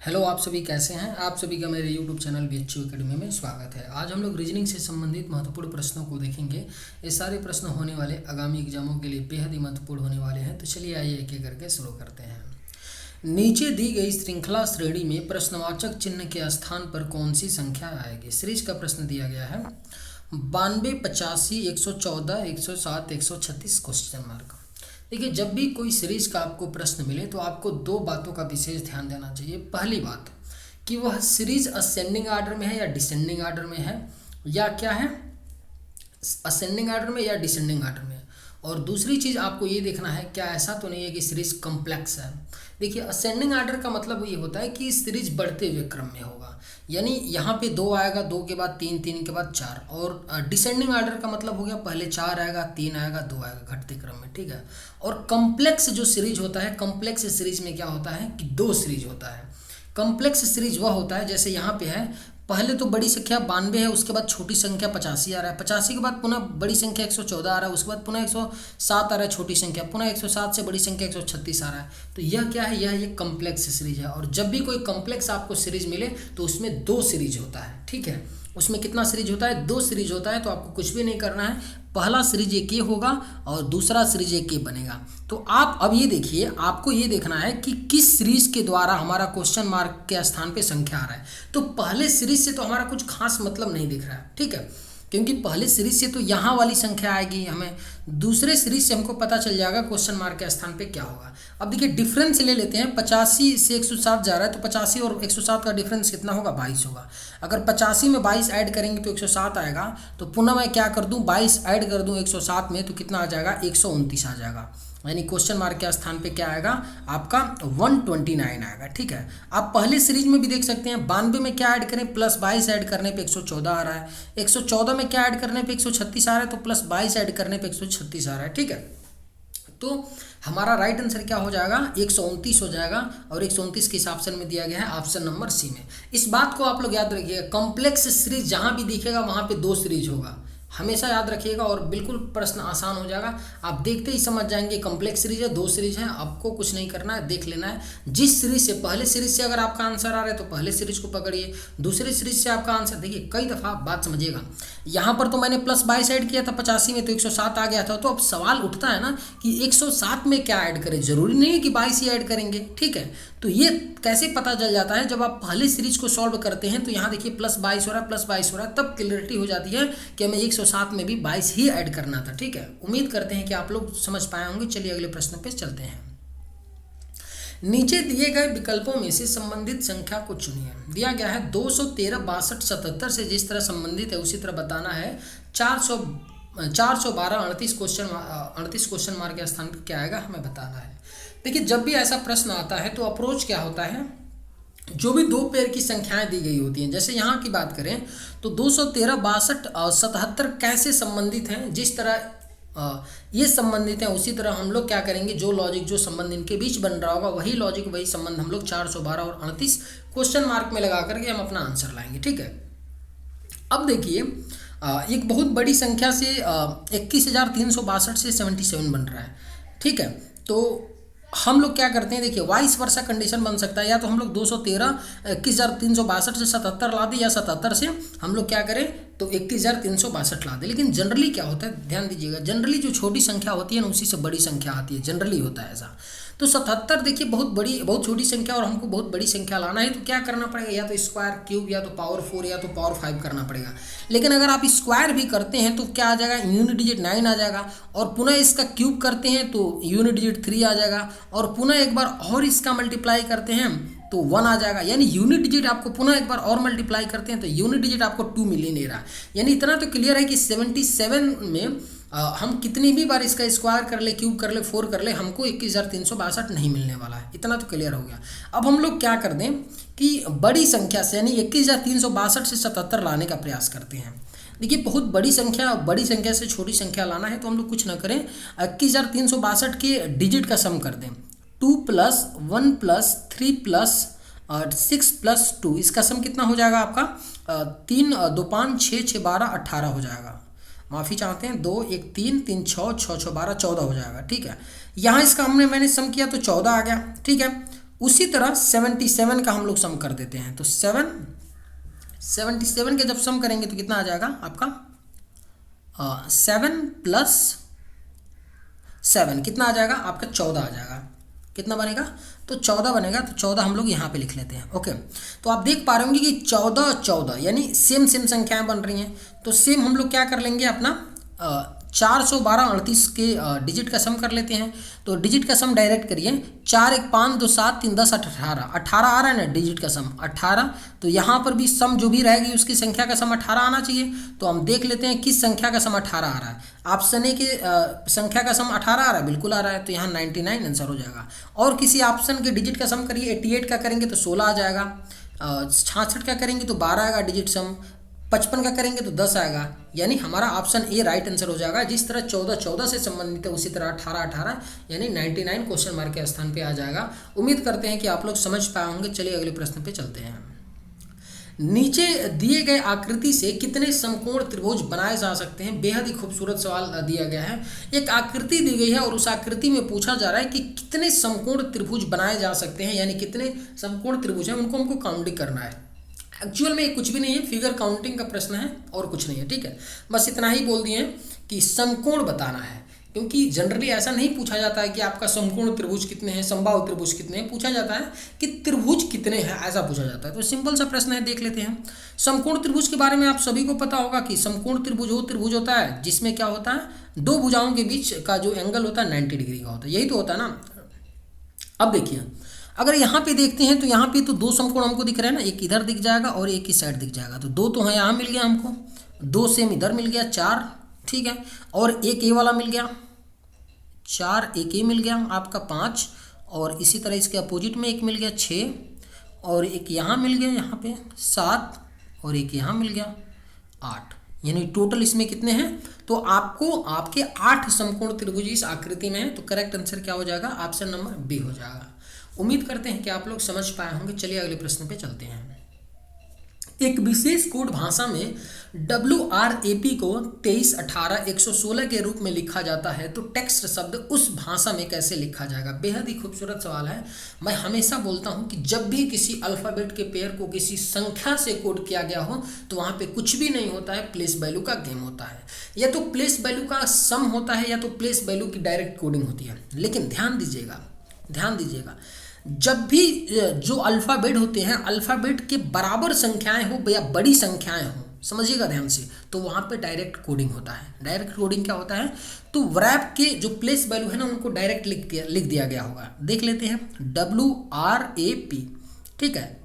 Hello, आप सभी कैसे हैं। आप सभी का मेरे यूट्यूब चैनल BHU एकेडमी में स्वागत है। आज हम लोग रीजनिंग से संबंधित महत्वपूर्ण प्रश्नों को देखेंगे। ये सारे प्रश्न होने वाले आगामी एग्जामों के लिए बेहद ही महत्वपूर्ण होने वाले हैं। तो चलिए आइए एक एक करके शुरू करते हैं। नीचे दी गई श्रृंखला श्रेणी में प्रश्नवाचक चिन्ह के स्थान पर कौन सी संख्या आएगी। सीरीज का प्रश्न दिया गया है 92, 85, 114, 107, 136 क्वेश्चन मार्क। देखिए, जब भी कोई सीरीज का आपको प्रश्न मिले तो आपको दो बातों का विशेष ध्यान देना चाहिए। पहली बात कि वह सीरीज असेंडिंग आर्डर में है या डिसेंडिंग आर्डर में है, या क्या है, असेंडिंग आर्डर में या डिसेंडिंग आर्डर में। और दूसरी चीज़ आपको ये देखना है क्या ऐसा तो नहीं है कि सीरीज कॉम्प्लेक्स है। देखिए, असेंडिंग आर्डर का मतलब ये होता है कि सीरीज बढ़ते हुए क्रम में होगा, यानी यहाँ पे 2 आएगा, 2 के बाद 3, 3 के बाद 4। और डिसेंडिंग आर्डर का मतलब हो गया पहले 4 आएगा, 3 आएगा, 2 आएगा, घटते क्रम में, ठीक है। और कॉम्प्लेक्स जो सीरीज होता है, कॉम्प्लेक्स सीरीज में क्या होता है कि 2 सीरीज होता है। कॉम्प्लेक्स सीरीज वह होता है जैसे यहाँ पे है, पहले तो बड़ी संख्या 92 है, उसके बाद छोटी संख्या 85 आ रहा है, 85 के बाद पुनः बड़ी संख्या 114 आ रहा है, उसके बाद पुनः 107 आ रहा है छोटी संख्या, पुनः 107 से बड़ी संख्या 136 आ रहा है। तो यह क्या है, यह एक कॉम्प्लेक्स सीरीज है। और जब भी कोई कॉम्प्लेक्स आपको सीरीज मिले तो उसमें 2 सीरीज होता है, ठीक है। उसमें कितना सीरीज होता है, 2 सीरीज होता है। तो आपको कुछ भी नहीं करना है, पहला सीरीज एक ये होगा और दूसरा सीरीज एक ये बनेगा। तो आप अब ये देखिए, आपको ये देखना है कि किस सीरीज के द्वारा हमारा क्वेश्चन मार्क के स्थान पे संख्या आ रहा है। तो पहले सीरीज से तो हमारा कुछ खास मतलब नहीं दिख रहा है, ठीक है, क्योंकि पहले सीरीज से तो यहाँ वाली संख्या आएगी हमें, दूसरे सीरीज से हमको पता चल जाएगा क्वेश्चन मार्क के स्थान पे क्या होगा। अब देखिए, डिफरेंस ले लेते हैं, 85 से 107 जा रहा है, तो 85 और 107 का डिफरेंस कितना होगा, 22 होगा। अगर 85 में 22 ऐड करेंगे तो 107 आएगा। तो पुनः मैं क्या कर दूं, 22 ऐड कर दूं 107 में, तो कितना आ जाएगा, 129 आ जाएगा। यानी क्वेश्चन मार्क के स्थान पे क्या आएगा आपका, 129 आएगा, ठीक है। आप पहले सीरीज में भी देख सकते हैं, 92 में क्या ऐड करें, प्लस 22 ऐड करने पे 114 आ रहा है, 114 में क्या ऐड करने पे 136 आ रहा है, तो प्लस 22 ऐड करने पे 136 आ रहा है, ठीक है। तो हमारा राइट आंसर क्या हो जाएगा, 129 हो जाएगा। और 129 किस ऑप्शन में दिया गया है, ऑप्शन नंबर सी में। इस बात को आप लोग याद रखिएगा, कॉम्प्लेक्स सीरीज जहां भी दिखेगा वहां पे 2 सीरीज होगा, हमेशा याद रखिएगा। और बिल्कुल प्रश्न आसान हो जाएगा, आप देखते ही समझ जाएंगे कॉम्प्लेक्स सीरीज है, 2 सीरीज है। आपको कुछ नहीं करना है, देख लेना है जिस सीरीज से, पहले सीरीज से अगर आपका आंसर आ रहा है तो पहले सीरीज को पकड़िए, दूसरे सीरीज से आपका आंसर, देखिए कई दफ़ा बात समझिएगा, यहाँ पर तो मैंने प्लस 22 ऐड किया था 85 में, तो 107 आ गया था। तो अब सवाल उठता है ना कि 107 में क्या ऐड करें, जरूरी नहीं है कि 22 ही ऐड करेंगे, ठीक है। तो ये कैसे पता चल जाता है, जब आप पहले सीरीज को सॉल्व करते हैं तो यहाँ देखिए प्लस 22 हो रहा है, प्लस 22 हो रहा है, तब क्लियरिटी हो जाती है कि हमें 107 में भी 22 ही ऐड करना था, ठीक है। उम्मीद करते हैं कि आप लोग समझ पाए होंगे। चलिए अगले प्रश्न पे चलते हैं। नीचे दिए गए विकल्पों में से संबंधित संख्या को चुनिए। दिया गया है 213, 62, 77 से जिस तरह संबंधित है उसी तरह बताना है। 412, 38 क्वेश्चन मार्क के स्थान पर क्या आएगा हमें बताना है। देखिए, जब भी ऐसा प्रश्न आता है तो अप्रोच क्या होता है, जो भी 2 पेयर की संख्याएं दी गई होती हैं, जैसे यहाँ की बात करें तो 213, 62 और 77 कैसे संबंधित हैं, जिस तरह ये संबंधित हैं उसी तरह हम लोग क्या करेंगे, जो लॉजिक, जो संबंध इनके बीच बन रहा होगा वही लॉजिक, वही संबंध हम लोग 412 और 38 क्वेश्चन मार्क में लगा करके हम अपना आंसर लाएंगे, ठीक है। अब देखिए, एक बहुत बड़ी संख्या से 21,362 से 77 बन रहा है, ठीक है। तो हम लोग क्या करते हैं, देखिए वाइस वर्सा कंडीशन बन सकता है, या तो हम लोग 213 21,362 से 77 ला दें, या 77 से हम लोग क्या करें तो 21,362 ला दें। लेकिन जनरली क्या होता है, ध्यान दीजिएगा, जनरली जो छोटी संख्या होती है ना उसी से बड़ी संख्या आती है, जनरली होता है ऐसा। तो 77 देखिए बहुत बड़ी, बहुत छोटी संख्या और हमको बहुत बड़ी संख्या लाना है, तो क्या करना पड़ेगा, या तो स्क्वायर, क्यूब, या तो पावर 4 या तो पावर 5 करना पड़ेगा। लेकिन अगर आप स्क्वायर भी करते हैं तो क्या आ जाएगा, यूनिट डिजिट 9 आ जाएगा, और पुनः इसका क्यूब करते हैं तो यूनिट डिजिट 3 आ जाएगा, और पुनः एक बार और इसका मल्टीप्लाई करते हैं तो 1 आ जाएगा। यानी यूनिट डिजिट आपको पुनः एक बार और मल्टीप्लाई करते हैं तो यूनिट डिजिट आपको 2 मिल ही नहीं रहा। यानी इतना तो क्लियर है कि 77 में हम कितनी भी बार इसका स्क्वायर कर ले, क्यूब कर ले, 4 कर ले, हमको 21,362 नहीं मिलने वाला है। इतना तो क्लियर हो गया। अब हम लोग क्या कर दें कि बड़ी संख्या से, यानी 21,362 से 77 लाने का प्रयास करते हैं। देखिए, बहुत बड़ी संख्या से छोटी संख्या लाना है तो हम लोग कुछ ना करें, 21,362 के डिजिट का सम कर दें, 2 + 1 + 3 + 6 + 2, इसका सम कितना हो जाएगा आपका, 3 2 5 6 6 12 18 हो जाएगा। माफ़ी चाहते हैं, 2 1 3 3 6 6 6 12 14 हो जाएगा, ठीक है। यहाँ इसका मैंने सम किया तो 14 आ गया, ठीक है। उसी तरह 77 का हम लोग सम कर देते हैं। तो 77 के जब सम करेंगे तो कितना आ जाएगा आपका 7 प्लस 7 कितना आ जाएगा आपका 14 आ जाएगा। कितना बनेगा? तो 14 बनेगा। तो 14 हम लोग यहाँ पे लिख लेते हैं। ओके, तो आप देख पा रहे होंगे कि 14 14 यानी सेम सेम संख्याएं बन रही हैं। तो सेम हम लोग क्या कर लेंगे अपना 412 38 के डिजिट का सम कर लेते हैं। तो डिजिट का सम डायरेक्ट करिए, 4 1 5 2 7 3 10 18 18 आ रहा है ना डिजिट का सम 18। तो यहाँ पर भी सम जो भी रहेगी उसकी संख्या का सम 18 आना चाहिए। तो हम देख लेते हैं किस संख्या का सम 18 आ रहा है। ऑप्शन ए के संख्या का सम 18 आ रहा है, बिल्कुल आ रहा है। तो यहाँ 99 आंसर हो जाएगा। और किसी ऑप्शन के डिजिट का सम करिए, 88 का करेंगे तो 16 आ जाएगा, 66 का करेंगे तो 12 आएगा डिजिट सम, 55 का करेंगे तो 10 आएगा। यानी हमारा ऑप्शन ए राइट आंसर हो जाएगा। जिस तरह 14 14 से संबंधित है उसी तरह 18 18 यानी 99 क्वेश्चन मार्क के स्थान पे आ जाएगा। उम्मीद करते हैं कि आप लोग समझ पाए होंगे। चलिए अगले प्रश्न पे चलते हैं। नीचे दिए गए आकृति से कितने समकोण त्रिभुज बनाए जा सकते हैं? बेहद ही खूबसूरत सवाल दिया गया है। एक आकृति दी गई है और उस आकृति में पूछा जा रहा है कि कितने समकोण त्रिभुज बनाए जा सकते हैं, यानी कितने समकोण त्रिभुज हैं उनको हमको काउंटिंग करना है। एक्चुअल में कुछ भी नहीं है, फिगर काउंटिंग का प्रश्न है और कुछ नहीं है। ठीक है, बस इतना ही बोल दिए कि समकोण बताना है, क्योंकि जनरली ऐसा नहीं पूछा जाता है कि आपका समकोण त्रिभुज कितने हैं, समबाहु त्रिभुज कितने हैं। पूछा जाता है कि त्रिभुज कितने हैं, ऐसा पूछा जाता है। तो सिंपल सा प्रश्न है, देख लेते हैं। समकोण त्रिभुज के बारे में आप सभी को पता होगा कि समकोण त्रिभुज वो त्रिभुज होता है जिसमें क्या होता है, दो भुजाओं के बीच का जो एंगल होता है 90 डिग्री का होता है। यही तो होता है ना। अब देखिए, अगर यहाँ पे देखते हैं तो यहाँ पे तो दो समकोण हमको दिख रहे हैं ना, एक इधर दिख जाएगा और एक इस साइड दिख जाएगा। तो दो तो है, यहाँ मिल गया हमको, दो सेम इधर मिल गया 4, ठीक है। और एक ए वाला मिल गया 4, एक ए मिल गया आपका 5, और इसी तरह इसके अपोजिट में एक मिल गया 6, और एक यहाँ मिल गया यहाँ पे 7, और एक यहाँ मिल गया 8। यानी टोटल इसमें कितने हैं? तो आपको आपके 8 समकोण त्रिभुज इस आकृति में है। तो करेक्ट आंसर क्या हो जाएगा? ऑप्शन नंबर बी हो जाएगा। उम्मीद करते हैं कि आप लोग समझ पाए होंगे। चलिए अगले प्रश्न पे चलते हैं। एक विशेष कोड भाषा में WRAP को 23 18 116 के रूप में लिखा जाता है, तो टेक्स्ट शब्द उस भाषा में कैसे लिखा जाएगा? बेहद ही खूबसूरत सवाल है। मैं हमेशा बोलता हूं कि जब भी किसी अल्फ़ाबेट के पेयर को किसी संख्या से कोड किया गया हो तो वहां पे कुछ भी नहीं होता है, प्लेस वैल्यू का गेम होता है। या तो प्लेस वैल्यू का सम होता है या तो प्लेस वैल्यू की डायरेक्ट कोडिंग होती है। लेकिन ध्यान दीजिएगा, जब भी जो अल्फ़ाबेट होते हैं, अल्फ़ाबेट के बराबर संख्याएं हो या बड़ी संख्याएं हो, समझिएगा ध्यान से, तो वहाँ पे डायरेक्ट कोडिंग होता है। डायरेक्ट कोडिंग क्या होता है? तो व्रैप के जो प्लेस वैल्यू है ना उनको डायरेक्ट लिख दिया गया होगा। देख लेते हैं, WRAP, ठीक है।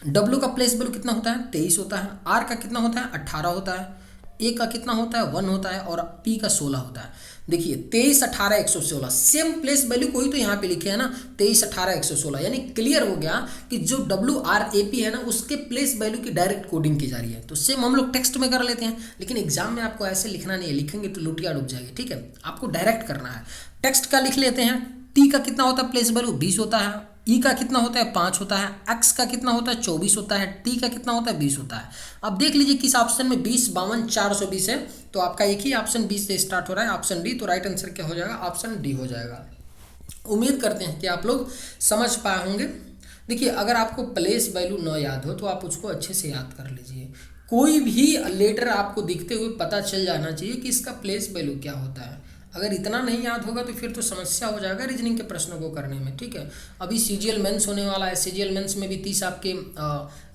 W का प्लेस वैल्यू कितना होता है? 23 होता है। R का कितना होता है? 18 होता है। A का कितना होता है? 1 होता है। और P का 16 होता है। देखिए 23 18 116 सेम प्लेस वैल्यू को ही तो यहाँ पे लिखे है ना, 23 18 116। यानी क्लियर हो गया कि जो WRAP है ना उसके प्लेस वैल्यू की डायरेक्ट कोडिंग की जा रही है। तो सेम हम लोग टेक्स्ट में कर लेते हैं, लेकिन एग्जाम में आपको ऐसे लिखना नहीं है, लिखेंगे तो लुटिया डूब जाएगी। ठीक है, आपको डायरेक्ट करना है। टेक्स्ट का लिख लेते हैं। T का कितना होता है प्लेस वैल्यू? 20 होता है। E का कितना होता है? 5 होता है। X का कितना होता है? 24 होता है। T का कितना होता है? 20 होता है। अब देख लीजिए किस ऑप्शन में 20 52 420 है, तो आपका एक ही ऑप्शन 20 से स्टार्ट हो रहा है, ऑप्शन डी। तो राइट आंसर क्या हो जाएगा? ऑप्शन डी हो जाएगा। उम्मीद करते हैं कि आप लोग समझ पाए होंगे। देखिए, अगर आपको प्लेस वैल्यू न याद हो तो आप उसको अच्छे से याद कर लीजिए। कोई भी लेटर आपको दिखते हुए पता चल जाना चाहिए कि इसका प्लेस वैल्यू क्या होता है। अगर इतना नहीं याद होगा तो फिर तो समस्या हो जाएगा रीजनिंग के प्रश्नों को करने में। ठीक है, अभी CGL मेंस होने वाला है। CGL मेंस में भी 30 आपके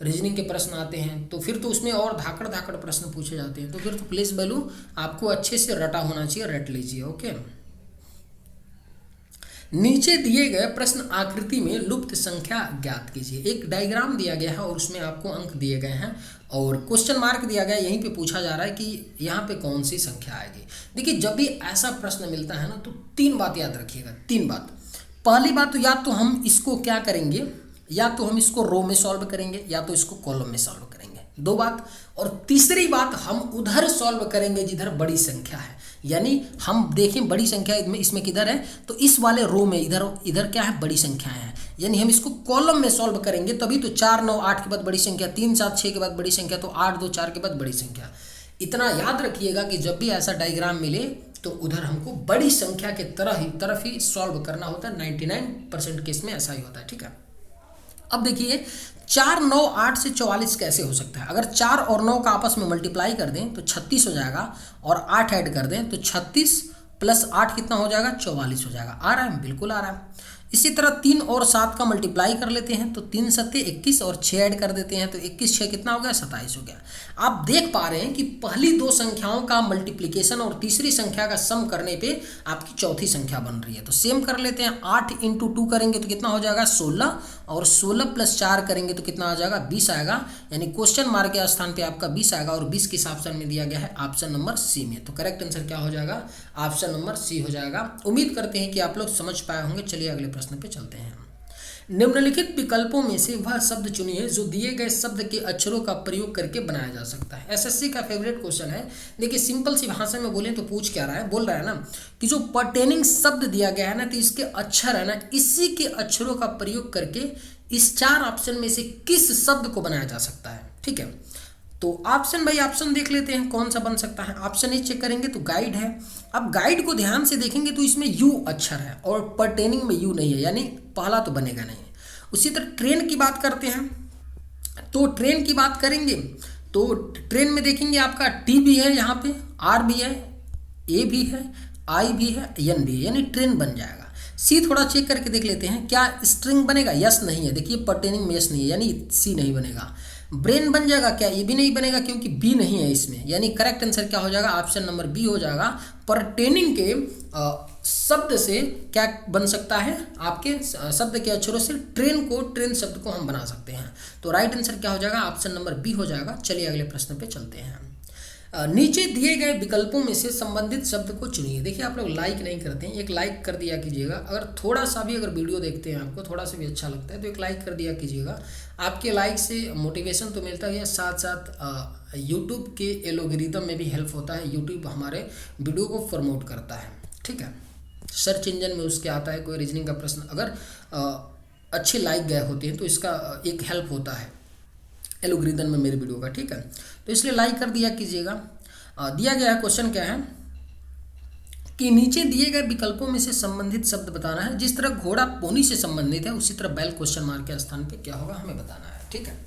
रीजनिंग के प्रश्न आते हैं, तो फिर तो उसमें और धाकड़ धाकड़ प्रश्न पूछे जाते हैं। तो फिर तो प्लेस वैल्यू आपको अच्छे से रटा होना चाहिए, रट लीजिए। ओके, नीचे दिए गए प्रश्न आकृति में लुप्त संख्या ज्ञात कीजिए। एक डायग्राम दिया गया है और उसमें आपको अंक दिए गए हैं और क्वेश्चन मार्क दिया गया है। यहीं पे पूछा जा रहा है कि यहाँ पे कौन सी संख्या आएगी। देखिए, जब भी ऐसा प्रश्न मिलता है ना तो 3 बात याद रखिएगा। 3 बात। पहली बात तो या तो हम इसको क्या करेंगे, या तो हम इसको रो में सॉल्व करेंगे या तो इसको कॉलम में सॉल्व करेंगे। 2 बात। और तीसरी बात, हम उधर सॉल्व करेंगे जिधर बड़ी संख्या है। यानी हम देखें बड़ी संख्या इसमें किधर है, तो इस वाले रो में इधर क्या है? बड़ी संख्याएं हैं। यानी हम इसको कॉलम में सॉल्व करेंगे, तभी तो 4 9 8 के बाद बड़ी संख्या, 3 7 6 के बाद बड़ी संख्या, तो 8 2 4 के बाद बड़ी संख्या। इतना याद रखिएगा कि जब भी ऐसा डायग्राम मिले तो उधर हमको बड़ी संख्या के तरफ ही सॉल्व करना होता है। 99% केस में ऐसा ही होता है। ठीक है, अब देखिए 4, 9, 8 से 44 कैसे हो सकता है। अगर 4 और 9 का आपस में मल्टीप्लाई कर दें तो 36 हो जाएगा, और 8 ऐड कर दें तो 36 + 8 कितना हो जाएगा, 44 हो जाएगा। आ रहा है, बिल्कुल आ रहा है। इसी तरह 3 और 7 का मल्टीप्लाई कर लेते हैं तो 3 7 21, और 6 ऐड कर देते हैं तो 21 6 कितना हो गया, 27 हो गया। आप देख पा रहे हैं कि पहली दो संख्याओं का मल्टीप्लिकेशन और तीसरी संख्या का सम करने पे आपकी चौथी संख्या बन रही है। तो सेम कर लेते हैं, 8 × 2 करेंगे तो कितना हो जाएगा, 16, और 16 + 4 करेंगे तो कितना आ जाएगा, 20 आएगा। यानी क्वेश्चन मार्क के स्थान पे आपका 20 आएगा, और 20 किस ऑप्शन में दिया गया है, ऑप्शन नंबर सी में। तो करेक्ट आंसर क्या हो जाएगा, ऑप्शन नंबर सी हो जाएगा। उम्मीद करते हैं कि आप लोग समझ पाए होंगे। चलिए अगले प्रश्न पे चलते हैं। निम्नलिखित विकल्पों में से वह शब्द चुनिए जो दिए गए शब्द के अक्षरों का प्रयोग करके बनाया जा सकता है। एसएससी का फेवरेट क्वेश्चन है। देखिए सिंपल सी भाषा में बोले तो पूछ क्या रहा है, बोल रहा है ना कि जो पर्टेनिंग शब्द दिया गया है ना, तो इसके अक्षर है ना, इसी के अक्षरों का प्रयोग करके इस 4 ऑप्शन में से किस शब्द को बनाया जा सकता है। ठीक है, तो ऑप्शन बाई ऑप्शन देख लेते हैं कौन सा बन सकता है। ऑप्शन ए चेक करेंगे तो गाइड है। अब गाइड को ध्यान से देखेंगे तो इसमें यू अक्षर है और पर्टेनिंग में यू नहीं है, यानी पहला तो बनेगा नहीं। उसी तरह ट्रेन की बात करते हैं, तो ट्रेन की बात करेंगे तो ट्रेन में देखेंगे आपका टी भी है, यहाँ पे आर भी है, ए भी है, आई भी है, एन भी है, यानी ट्रेन बन जाएगा। सी थोड़ा चेक करके देख लेते हैं, क्या स्ट्रिंग बनेगा, यस नहीं है। देखिए पर्टेनिंग में यस नहीं है, यानी सी नहीं बनेगा। ब्रेन बन जाएगा क्या, ये भी नहीं बनेगा क्योंकि बी नहीं है इसमें, यानी करेक्ट आंसर क्या हो जाएगा, ऑप्शन नंबर बी हो जाएगा। पर्टेनिंग के शब्द से क्या बन सकता है, आपके शब्द के अक्षरों से ट्रेन शब्द को हम बना सकते हैं। तो राइट आंसर क्या हो जाएगा, ऑप्शन नंबर बी हो जाएगा। चलिए अगले प्रश्न पे चलते हैं। नीचे दिए गए विकल्पों में से संबंधित शब्द को चुनिए। देखिए आप लोग लाइक नहीं करते हैं, एक लाइक कर दिया कीजिएगा। अगर थोड़ा सा भी अगर वीडियो देखते हैं आपको थोड़ा सा भी अच्छा लगता है तो एक लाइक कर दिया कीजिएगा। आपके लाइक से मोटिवेशन तो मिलता है, साथ साथ यूट्यूब के एल्गोरिदम में भी हेल्प होता है। यूट्यूब हमारे वीडियो को प्रमोट करता है। ठीक है, सर्च इंजन में उसके आता है कोई रीजनिंग का प्रश्न, अगर अच्छे लाइक गए होते हैं तो इसका एक हेल्प होता है एल्गोरिदम में मेरे वीडियो का। ठीक है, तो इसलिए लाइक कर दिया कीजिएगा। दिया गया है क्वेश्चन क्या है कि नीचे दिए गए विकल्पों में से संबंधित शब्द बताना है। जिस तरह घोड़ा पोनी से संबंधित है उसी तरह बैल क्वेश्चन मार्क के स्थान पे क्या होगा हमें बताना है। ठीक है,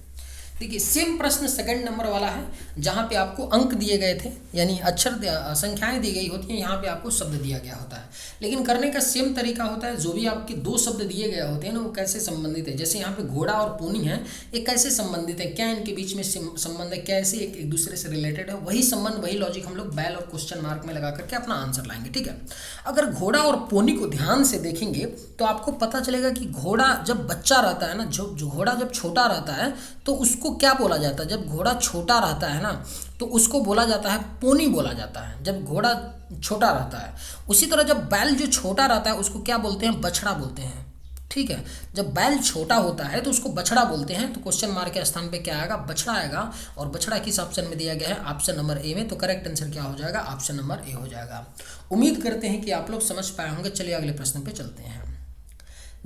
देखिए सेम प्रश्न सेकंड नंबर वाला है, जहाँ पे आपको अंक दिए गए थे, यानी अक्षर संख्याएं दी गई होती हैं, यहाँ पे आपको शब्द दिया गया होता है। लेकिन करने का सेम तरीका होता है। जो भी आपके 2 शब्द दिए गए होते हैं ना, वो कैसे संबंधित है। जैसे यहाँ पे घोड़ा और पोनी है, ये कैसे संबंधित है, क्या इनके बीच में संबंध है, कैसे एक दूसरे से रिलेटेड है, वही संबंध वही लॉजिक हम लोग बैल और क्वेश्चन मार्क में लगा करके अपना आंसर लाएंगे। ठीक है, अगर घोड़ा और पोनी को ध्यान से देखेंगे तो आपको पता चलेगा कि घोड़ा जब बच्चा रहता है ना, जो घोड़ा जब छोटा रहता है तो उसको क्या बोला जाता है, जब घोड़ा छोटा रहता है ना तो उसको बोला जाता है पोनी बोला जाता है, जब घोड़ा छोटा रहता है। उसी तरह जब बैल जो छोटा रहता है उसको क्या बोलते हैं, बछड़ा बोलते हैं। ठीक है, जब बैल छोटा होता है तो उसको बछड़ा बोलते हैं। तो क्वेश्चन मार्क के स्थान पे क्या आएगा, बछड़ा आएगा। और बछड़ा किस ऑप्शन में दिया गया है, ऑप्शन नंबर ए में। तो करेक्ट आंसर क्या हो जाएगा, ऑप्शन नंबर ए हो जाएगा। उम्मीद करते हैं कि आप लोग समझ पाए होंगे। चलिए अगले प्रश्न पे चलते हैं।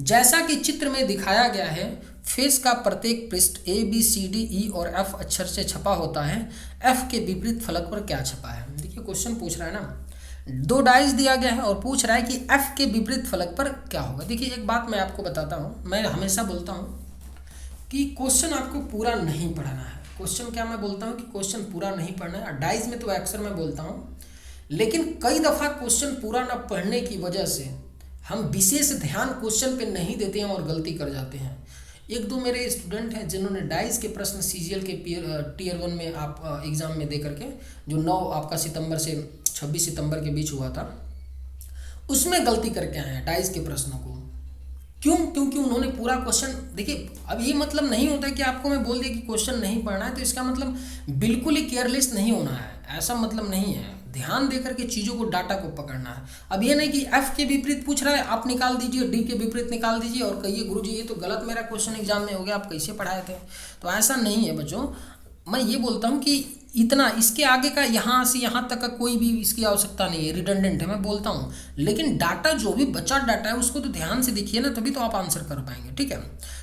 जैसा कि चित्र में दिखाया गया है, फेस का प्रत्येक पृष्ठ ABCDE और F अक्षर से छपा होता है। F के विपरीत फलक पर क्या छपा है। देखिए क्वेश्चन पूछ रहा है ना, 2 डाइस दिया गया है और पूछ रहा है कि F के विपरीत फलक पर क्या होगा। देखिए एक बात मैं आपको बताता हूँ, मैं हमेशा बोलता हूँ कि क्वेश्चन आपको पूरा नहीं पढ़ना है। क्वेश्चन क्या मैं बोलता हूँ कि क्वेश्चन पूरा नहीं पढ़ना है। डाइस में तो अक्सर मैं बोलता हूँ, लेकिन कई दफ़ा क्वेश्चन पूरा ना पढ़ने की वजह से हम विशेष ध्यान क्वेश्चन पे नहीं देते हैं और गलती कर जाते हैं। 1-2 मेरे स्टूडेंट हैं जिन्होंने डाइस के प्रश्न CGL के टियर 1 में आप एग्ज़ाम में दे करके, जो 9 आपका सितंबर से 26 सितंबर के बीच हुआ था, उसमें गलती करके आए हैं डाइस के प्रश्नों को। क्यों? क्योंकि उन्होंने पूरा क्वेश्चन, देखिए अब ये मतलब नहीं होता कि आपको मैं बोल दिया कि क्वेश्चन नहीं पढ़ना है तो इसका मतलब बिल्कुल ही केयरलेस नहीं होना है, ऐसा मतलब नहीं है। ध्यान देकर के चीज़ों को, डाटा को पकड़ना है। अब ये नहीं कि F के विपरीत पूछ रहा है आप निकाल दीजिए, D के विपरीत निकाल दीजिए और कहिए गुरुजी ये तो गलत मेरा क्वेश्चन एग्जाम में हो गया, आप कैसे पढ़ाए थे। तो ऐसा नहीं है बच्चों। मैं ये बोलता हूँ कि इतना, इसके आगे का यहाँ से यहाँ तक का कोई भी इसकी आवश्यकता नहीं है, रिडंडेंट है मैं बोलता हूँ। लेकिन डाटा जो भी बचा डाटा है उसको तो ध्यान से देखिए ना, तभी तो आप आंसर कर पाएंगे। ठीक है,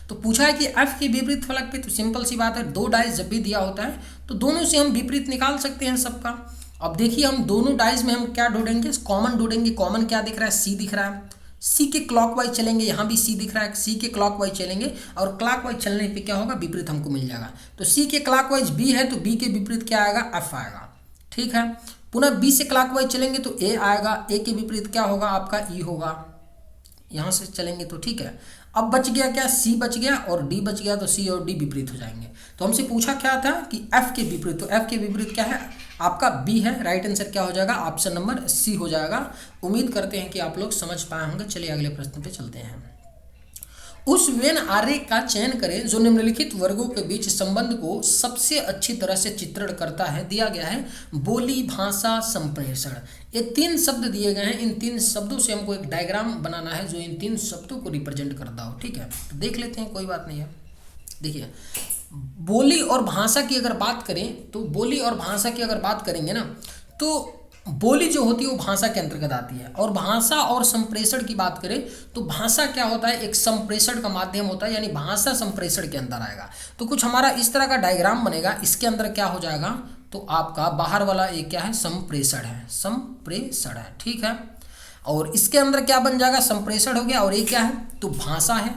तो पूछा है कि F के विपरीत फलक पे, तो सिंपल सी बात है, 2 डाइस जब भी दिया होता है तो दोनों से हम विपरीत निकाल सकते हैं सबका। अब देखिए हम दोनों डाइज में हम क्या ढूंढेंगे, कॉमन ढूंढेंगे। कॉमन क्या दिख रहा है, सी दिख रहा है। सी के क्लॉकवाइज चलेंगे, यहाँ भी सी दिख रहा है, सी के क्लॉकवाइज चलेंगे और क्लॉकवाइज चलने पे क्या होगा, विपरीत हमको मिल जाएगा। तो सी के क्लॉकवाइज बी है तो बी के विपरीत क्या आएगा, एफ आएगा। ठीक है, पुनः बी से क्लॉकवाइज चलेंगे तो ए आएगा, ए के विपरीत क्या होगा आपका, ई होगा। यहाँ से चलेंगे तो ठीक है। अब बच गया क्या, सी बच गया और डी बच गया, तो सी और डी विपरीत हो जाएंगे। तो हमसे पूछा क्या था कि एफ के विपरीत, तो एफ के विपरीत क्या है आपका, बी है। राइट आंसर क्या हो जाएगा, ऑप्शन नंबर सी हो जाएगा। उम्मीद करते हैं कि आप लोग समझ पाए होंगे। चलिए अगले प्रश्न पे चलते हैं। उस वेन आरेख का चयन करें जो निम्नलिखित वर्गों के बीच संबंध को सबसे अच्छी तरह से चित्रण करता है। दिया गया है बोली, भाषा, संप्रेषण। ये 3 शब्द दिए गए हैं। इन 3 शब्दों से हमको एक डायग्राम बनाना है जो इन 3 शब्दों को रिप्रेजेंट करता हो। ठीक है, तो देख लेते हैं, कोई बात नहीं है। देखिए बोली और भाषा की अगर बात करें तो बोली और भाषा की अगर बात करेंगे ना, तो बोली जो होती है वो भाषा के अंतर्गत आती है। और भाषा और संप्रेषण की बात करें तो भाषा क्या होता है, एक संप्रेषण का माध्यम होता है, यानी भाषा संप्रेषण के अंदर आएगा। तो कुछ हमारा इस तरह का डायग्राम बनेगा। इसके अंदर क्या हो जाएगा, तो आपका बाहर वाला एक क्या है, संप्रेषण है, संप्रेषण है। ठीक है, और इसके अंदर क्या बन जाएगा, संप्रेषण हो गया, और ये क्या है, तो भाषा है।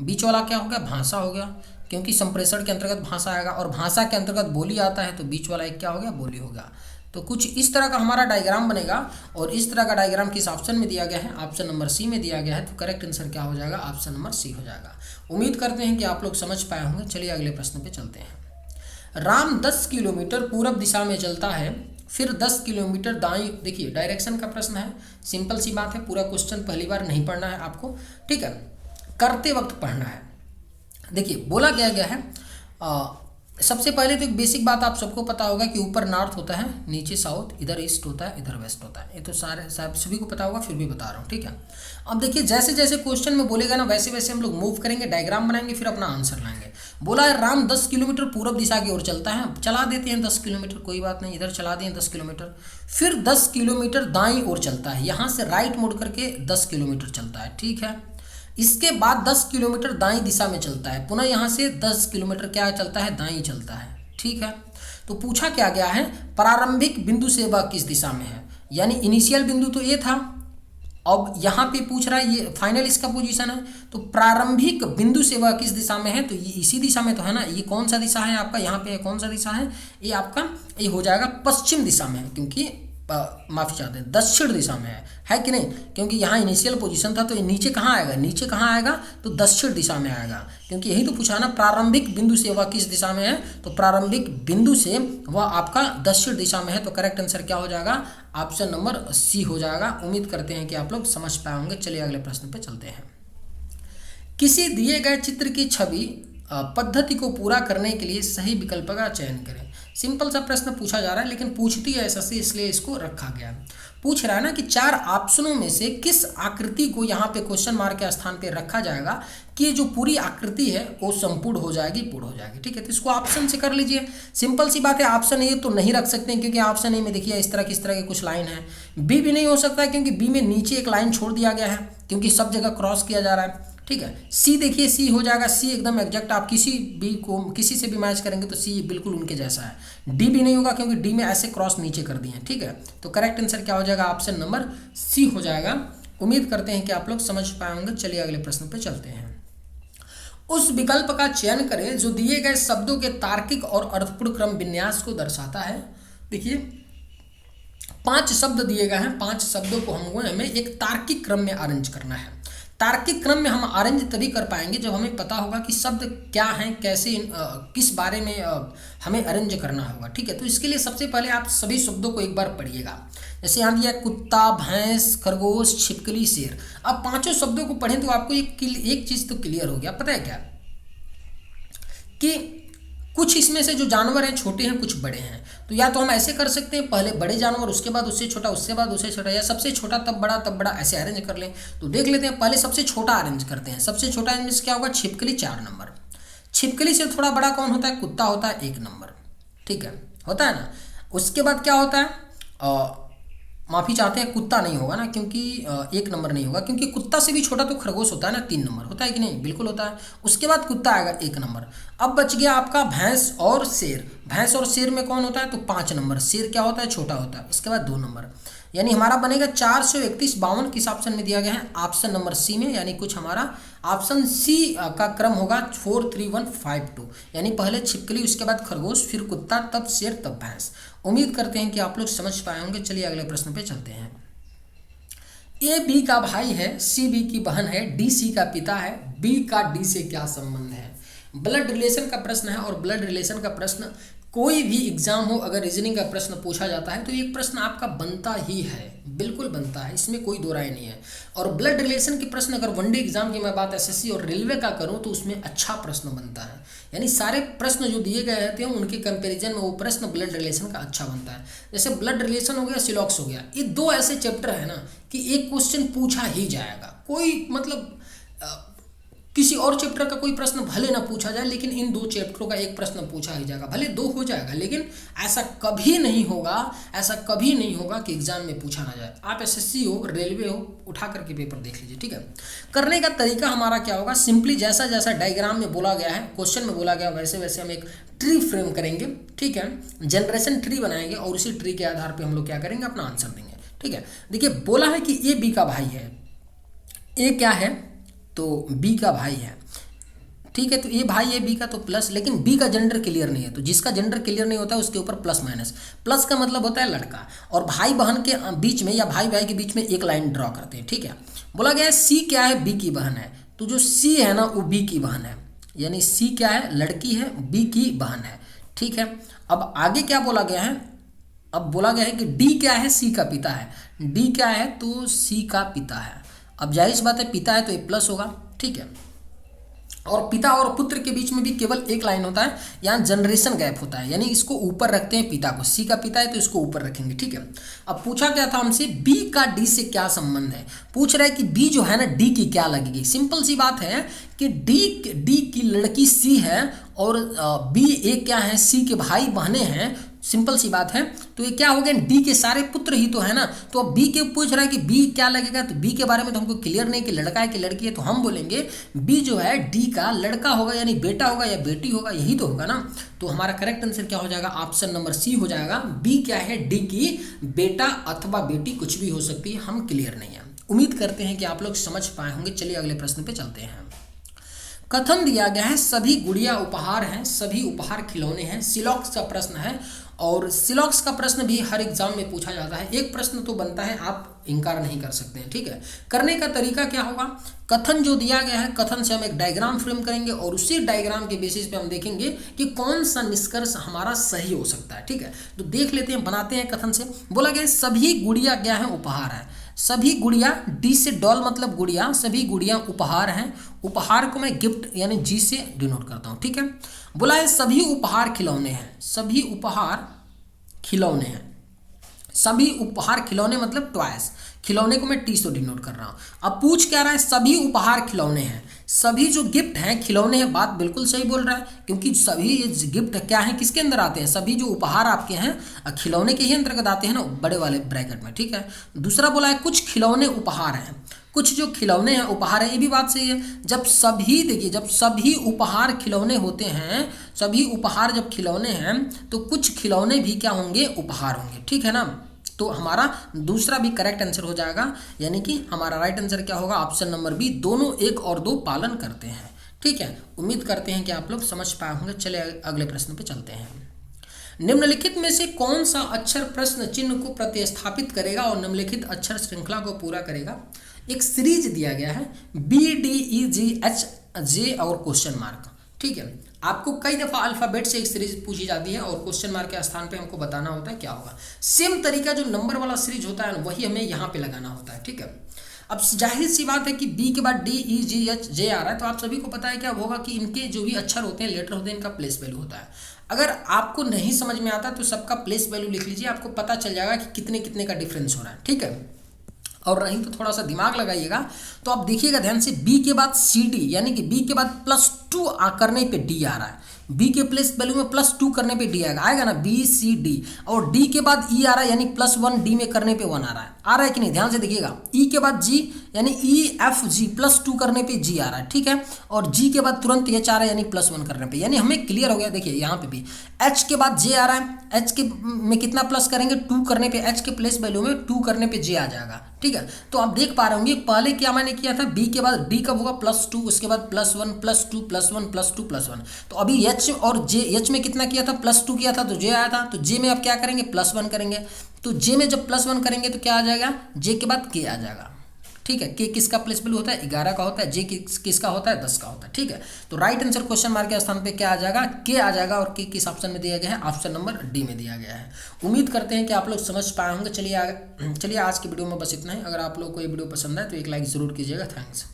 बीच वाला क्या हो गया, भाषा हो गया, क्योंकि संप्रेषण के अंतर्गत भाषा आएगा और भाषा के अंतर्गत बोली आता है, तो बीच वाला एक क्या हो गया, बोली हो गया। तो कुछ इस तरह का हमारा डायग्राम बनेगा। और इस तरह का डायग्राम किस ऑप्शन में दिया गया है, ऑप्शन नंबर सी में दिया गया है। तो करेक्ट आंसर क्या हो जाएगा, ऑप्शन नंबर सी हो जाएगा। उम्मीद करते हैं कि आप लोग समझ पाए होंगे। चलिए अगले प्रश्न पे चलते हैं। राम 10 किलोमीटर पूरब दिशा में चलता है, फिर 10 किलोमीटर दाईं। देखिए डायरेक्शन का प्रश्न है, सिंपल सी बात है। पूरा क्वेश्चन पहली बार नहीं पढ़ना है आपको, ठीक है, करते वक्त पढ़ना है। देखिए बोला गया है सबसे पहले तो एक बेसिक बात आप सबको पता होगा कि ऊपर नॉर्थ होता है, नीचे साउथ, इधर ईस्ट होता है, इधर वेस्ट होता है। ये तो सारे सभी को पता होगा, फिर भी बता रहा हूँ। ठीक है, अब देखिए जैसे जैसे क्वेश्चन में बोलेगा ना, वैसे वैसे हम लोग मूव करेंगे, डायग्राम बनाएंगे, फिर अपना आंसर लाएंगे। बोला है राम 10 किलोमीटर पूरब दिशा की ओर चलता है, चला देते हैं 10 किलोमीटर, कोई बात नहीं, इधर चला दिए 10 किलोमीटर। फिर 10 किलोमीटर दाईं ओर चलता है, यहाँ से राइट मुड़ करके 10 किलोमीटर चलता है। ठीक है, इसके बाद 10 किलोमीटर दाईं दिशा में चलता है, पुनः यहाँ से 10 किलोमीटर क्या चलता है, दाईं चलता है। ठीक है, तो पूछा क्या गया है, प्रारंभिक बिंदु से वह किस दिशा में है, यानी इनिशियल बिंदु तो ये था, अब यहाँ पे पूछ रहा है ये फाइनल इसका पोजीशन है। तो प्रारंभिक बिंदु से वह किस दिशा में है, तो ये इसी दिशा में तो है ना। ये कौन सा दिशा है आपका, यहाँ पे कौन सा दिशा है, ये आपका ये हो जाएगा पश्चिम दिशा में है, क्योंकि माफी चाहते हैं दक्षिण दिशा में है कि नहीं, क्योंकि यहाँ इनिशियल पोजीशन था। तो ये नीचे कहाँ आएगा, नीचे कहाँ आएगा, तो दक्षिण दिशा में आएगा, क्योंकि यही तो पूछा ना, प्रारंभिक बिंदु से वह किस दिशा में है, तो प्रारंभिक बिंदु से वह आपका दक्षिण दिशा में है। तो करेक्ट आंसर क्या हो जाएगा, ऑप्शन नंबर सी हो जाएगा। उम्मीद करते हैं कि आप लोग समझ पाए होंगे। चलिए अगले प्रश्न पे चलते हैं। किसी दिए गए चित्र की छवि पद्धति को पूरा करने के लिए सही विकल्प का चयन करें। सिंपल सा प्रश्न पूछा जा रहा है, लेकिन पूछती है एसएससी, इसलिए इसको रखा गया है। पूछ रहा है ना कि 4 ऑप्शनों में से किस आकृति को यहाँ पे क्वेश्चन मार्क के स्थान पे रखा जाएगा कि जो पूरी आकृति है वो संपूर्ण हो जाएगी, पूर्ण हो जाएगी। ठीक है, तो इसको ऑप्शन से कर लीजिए। सिंपल सी बात है, ऑप्शन ए तो नहीं रख सकते हैं, क्योंकि ऑप्शन ए में देखिए इस तरह के कुछ लाइन है। बी भी नहीं हो सकता है, क्योंकि बी में नीचे एक लाइन छोड़ दिया गया है, क्योंकि सब जगह क्रॉस किया जा रहा है। ठीक है, सी देखिए, सी हो जाएगा, सी एकदम एग्जैक्ट, आप किसी भी को किसी से भी मैच करेंगे तो सी बिल्कुल उनके जैसा है। डी भी नहीं होगा, क्योंकि डी में ऐसे क्रॉस नीचे कर दिए हैं। ठीक है, तो करेक्ट आंसर क्या हो जाएगा, ऑप्शन नंबर सी हो जाएगा। उम्मीद करते हैं कि आप लोग समझ पाए होंगे। चलिए अगले प्रश्न पे चलते हैं। उस विकल्प का चयन करें जो दिए गए शब्दों के तार्किक और अर्थपूर्ण क्रम विन्यास को दर्शाता है। देखिए 5 शब्द दिए गए हैं, 5 शब्दों को हमें एक तार्किक क्रम में अरेंज करना है। तार्किक क्रम में हम अरेंज तभी कर पाएंगे जब हमें पता होगा कि शब्द क्या हैं, कैसे किस बारे में हमें अरेंज करना होगा। ठीक है, तो इसके लिए सबसे पहले आप सभी शब्दों को एक बार पढ़िएगा। जैसे यहाँ दिया कुत्ता, भैंस, खरगोश, छिपकली, शेर। अब 5 शब्दों को पढ़ें तो आपको एक चीज़ तो क्लियर हो गया। पता है क्या कि कुछ इसमें से जो जानवर हैं छोटे हैं, कुछ बड़े हैं। तो या तो हम ऐसे कर सकते हैं, पहले बड़े जानवर, उसके बाद उससे छोटा, उसके बाद उससे छोटा, या सबसे छोटा तब बड़ा, ऐसे अरेंज कर लें। तो देख लेते हैं, पहले सबसे छोटा अरेंज करते हैं। सबसे छोटा अरेंज क्या होगा, छिपकली 4 नंबर। छिपकली से थोड़ा बड़ा कौन होता है, कुत्ता होता है 1 नंबर। ठीक है, होता है ना। उसके बाद क्या होता है, माफ़ी चाहते हैं, कुत्ता नहीं होगा ना, क्योंकि 1 नंबर नहीं होगा, क्योंकि कुत्ता से भी छोटा तो खरगोश होता है ना, 3 नंबर होता है कि नहीं, बिल्कुल होता है। उसके बाद कुत्ता आएगा 1 नंबर। अब बच गया आपका भैंस और शेर। भैंस और शेर में कौन होता है, तो 5 नंबर। शेर क्या होता है, छोटा होता है। इसके बाद 2 नंबर, यानी हमारा बनेगा 431 किस ऑप्शन में दिया गया है, ऑप्शन नंबर सी में, यानी कुछ हमारा ऑप्शन सी का क्रम होगा 43152, यानी पहले छिपकली, उसके बाद खरगोश, फिर कुत्ता, तब शेर, तब भैंस। उम्मीद करते हैं कि आप लोग समझ पाए होंगे। चलिए अगले प्रश्न पे चलते हैं। ए बी का भाई है, सी बी की बहन है, डी सी का पिता है, बी का डी से क्या संबंध है। ब्लड रिलेशन का प्रश्न है, और ब्लड रिलेशन का प्रश्न कोई भी एग्जाम हो, अगर रीजनिंग का प्रश्न पूछा जाता है तो ये प्रश्न आपका बनता ही है, बिल्कुल बनता है, इसमें कोई दो राय नहीं है। और ब्लड रिलेशन के प्रश्न अगर वनडे एग्जाम की मैं बात एसएससी और रेलवे का करूं तो उसमें अच्छा प्रश्न बनता है, यानी सारे प्रश्न जो दिए गए रहते हैं उनके कंपैरिजन में वो प्रश्न ब्लड रिलेशन का अच्छा बनता है। जैसे ब्लड रिलेशन हो गया, सिलॉक्स हो गया, ये 2 ऐसे चैप्टर है ना कि एक क्वेश्चन पूछा ही जाएगा, कोई मतलब किसी और चैप्टर का कोई प्रश्न भले ना पूछा जाए, लेकिन इन 2 चैप्टरों का एक प्रश्न पूछा ही जाएगा, भले 2 हो जाएगा, लेकिन ऐसा कभी नहीं होगा, ऐसा कभी नहीं होगा कि एग्जाम में पूछा ना जाए। आप एसएससी हो, रेलवे हो, उठा करके पेपर देख लीजिए, ठीक है। करने का तरीका हमारा क्या होगा, सिंपली जैसा जैसा डायग्राम में बोला गया है, क्वेश्चन में बोला गया, वैसे वैसे हम एक ट्री फ्रेम करेंगे, ठीक है, जनरेशन ट्री बनाएंगे, और उसी ट्री के आधार पर हम लोग क्या करेंगे, अपना आंसर देंगे, ठीक है। देखिए बोला है कि ए बी का भाई है, ए क्या है, तो बी का भाई है, ठीक है। तो ये भाई है बी का, तो प्लस, लेकिन बी का जेंडर क्लियर नहीं है, तो जिसका जेंडर क्लियर नहीं होता है उसके ऊपर प्लस माइनस। प्लस का मतलब होता है लड़का, और भाई बहन के बीच में या भाई भाई के बीच में एक लाइन ड्रॉ करते हैं, ठीक है। बोला गया है सी क्या है, बी की बहन है, तो जो सी है ना वो बी की बहन है, यानी सी क्या है, लड़की है, बी की बहन है, ठीक है। अब आगे क्या बोला गया है, अब बोला गया है कि डी क्या है, सी का पिता है, डी क्या है, तो सी का पिता है। अब जाहिर सी बात है पिता है तो ये प्लस होगा, ठीक है। और पिता और पुत्र के बीच में भी केवल एक लाइन होता है, यहाँ जनरेशन गैप होता है, यानी इसको ऊपर रखते हैं पिता को, सी का पिता है तो इसको ऊपर रखेंगे, ठीक है। अब पूछा क्या था हमसे, बी का डी से क्या संबंध है, पूछ रहा है कि बी जो है ना डी की क्या लगेगी। सिंपल सी बात है कि डी की लड़की सी है, और बी ए क्या है, सी के भाई बहने हैं, सिंपल सी बात है। तो ये क्या हो गया, डी के सारे पुत्र ही तो है ना, तो अब बी के पूछ रहा है कि बी क्या लगेगा, तो बी के बारे में तो हमको क्लियर नहीं कि लड़का है कि लड़की है, तो हम बोलेंगे बी जो है डी का लड़का होगा, यानी बेटा होगा या बेटी होगा, यही तो होगा ना। तो हमारा करेक्ट आंसर क्या हो जाएगा, ऑप्शन नंबर सी हो जाएगा। बी क्या है, डी की बेटा अथवा बेटी कुछ भी हो सकती है, हम क्लियर नहीं है। उम्मीद करते हैं कि आप लोग समझ पाए होंगे। चलिए अगले प्रश्न पे चलते हैं। कथन दिया गया है सभी गुड़िया उपहार हैं, सभी उपहार खिलौने हैं। सिलॉक्स का प्रश्न है, और सिलॉक्स का प्रश्न भी हर एग्जाम में पूछा जाता है, एक प्रश्न तो बनता है, आप इनकार नहीं कर सकते हैं, ठीक है। करने का तरीका क्या होगा, कथन जो दिया गया है, कथन से हम एक डायग्राम फ्रेम करेंगे, और उसी डायग्राम के बेसिस पे हम देखेंगे कि कौन सा निष्कर्ष हमारा सही हो सकता है, ठीक है। तो देख लेते हैं, बनाते हैं कथन से। बोला गया सभी गुड़िया क्या है, उपहार है, सभी गुड़िया, डी से डॉल मतलब गुड़िया, सभी गुड़िया उपहार हैं। उपहार को मैं गिफ्ट यानी जी से डिनोट करता हूँ, ठीक है। बोला है सभी उपहार खिलौने हैं, सभी उपहार खिलौने हैं, सभी उपहार खिलौने मतलब टॉयज, खिलौने को मैं टी से डिनोट कर रहा हूँ। अब पूछ क्या रहा है, सभी उपहार खिलौने हैं, सभी जो गिफ्ट हैं खिलौने हैं, बात बिल्कुल सही बोल रहा है, क्योंकि सभी ये गिफ्ट क्या है, किसके अंदर आते हैं, सभी जो उपहार आपके हैं खिलौने के ही अंतर्गत आते हैं ना, बड़े वाले ब्रैकेट में, ठीक है। दूसरा बोला है कुछ खिलौने उपहार हैं, कुछ जो खिलौने हैं उपहार है, ये भी बात सही है। जब सभी, देखिए जब सभी उपहार खिलौने होते हैं, सभी उपहार जब खिलौने हैं तो कुछ खिलौने भी क्या होंगे, उपहार होंगे, ठीक है ना। तो हमारा दूसरा भी करेक्ट आंसर हो जाएगा, यानी कि हमारा राइट आंसर क्या होगा, ऑप्शन नंबर बी, दोनों 1 और 2 पालन करते हैं, ठीक है। उम्मीद करते हैं कि आप लोग समझ पाए होंगे। चले अगले प्रश्न पे चलते हैं। निम्नलिखित में से कौन सा अक्षर प्रश्न चिन्ह को प्रतिस्थापित करेगा और निम्नलिखित अक्षर श्रृंखला को पूरा करेगा। एक सीरीज दिया गया है BDEGH और क्वेश्चन मार्क, ठीक है। आपको कई दफ़ा अल्फ़ाबेट से एक सीरीज पूछी जाती है, और क्वेश्चन मार्क के स्थान पे हमको बताना होता है क्या होगा। सेम तरीका जो नंबर वाला सीरीज होता है वही हमें यहाँ पे लगाना होता है, ठीक है। अब जाहिर सी बात है कि बी के बाद DEGH आ रहा है, तो आप सभी को पता है क्या होगा कि इनके जो भी अक्षर होते हैं, लेटर होते हैं, इनका प्लेस वैल्यू होता है। अगर आपको नहीं समझ में आता तो सबका प्लेस वैल्यू लिख लीजिए, आपको पता चल जाएगा कि कितने कितने का डिफरेंस हो रहा है, ठीक है। और नहीं तो थोड़ा सा दिमाग लगाइएगा। तो आप देखिएगा ध्यान से, बी के बाद सी डी यानी कि बी के बाद +2 करने पे डी आ रहा है, बी के प्लेस वैल्यू में +2 करने पे डी आएगा ना, बी सी डी, और डी के बाद ई आ रहा है यानी +1 डी में करने पे 1 आ रहा है कि नहीं, ध्यान से देखिएगा। ई के बाद जी यानी ई एफ जी +2 करने पे जी आ रहा है, ठीक है, और जी के बाद तुरंत एच आ रहा है यानी +1 करने पे, यानी हमें क्लियर हो गया। देखिए यहाँ पे भी एच के बाद जे आ रहा है, एच के में कितना प्लस करेंगे, 2 करने पे, एच के प्लेस वैल्यू में 2 करने पे जे आ जाएगा, ठीक है। तो आप देख पा रहे होंगे पहले क्या मैंने किया था, बी के बाद डी कब होगा +2, उसके बाद +1 +2 +1 +2 +1। तो अभी एच और जे, एच में कितना किया था, +2 किया था तो जे आया था, तो जे में अब क्या करेंगे, +1 करेंगे। तो जे में जब +1 करेंगे तो क्या आ जाएगा, जे के बाद के आ जाएगा, ठीक है। के किसका प्लेस वैल्यू होता है, 11 का होता है, जे किसका होता है, 10 का होता है, ठीक है। तो राइट आंसर क्वेश्चन मार्क के स्थान पे क्या आ जाएगा, के आ जाएगा, और के किस ऑप्शन में दिया गया है, ऑप्शन नंबर डी में दिया गया है। उम्मीद करते हैं कि आप लोग समझ पाए होंगे। चलिए आज की वीडियो में बस इतना ही। अगर आप लोग को ये वीडियो पसंद है तो एक लाइक जरूर कीजिएगा। थैंक्स।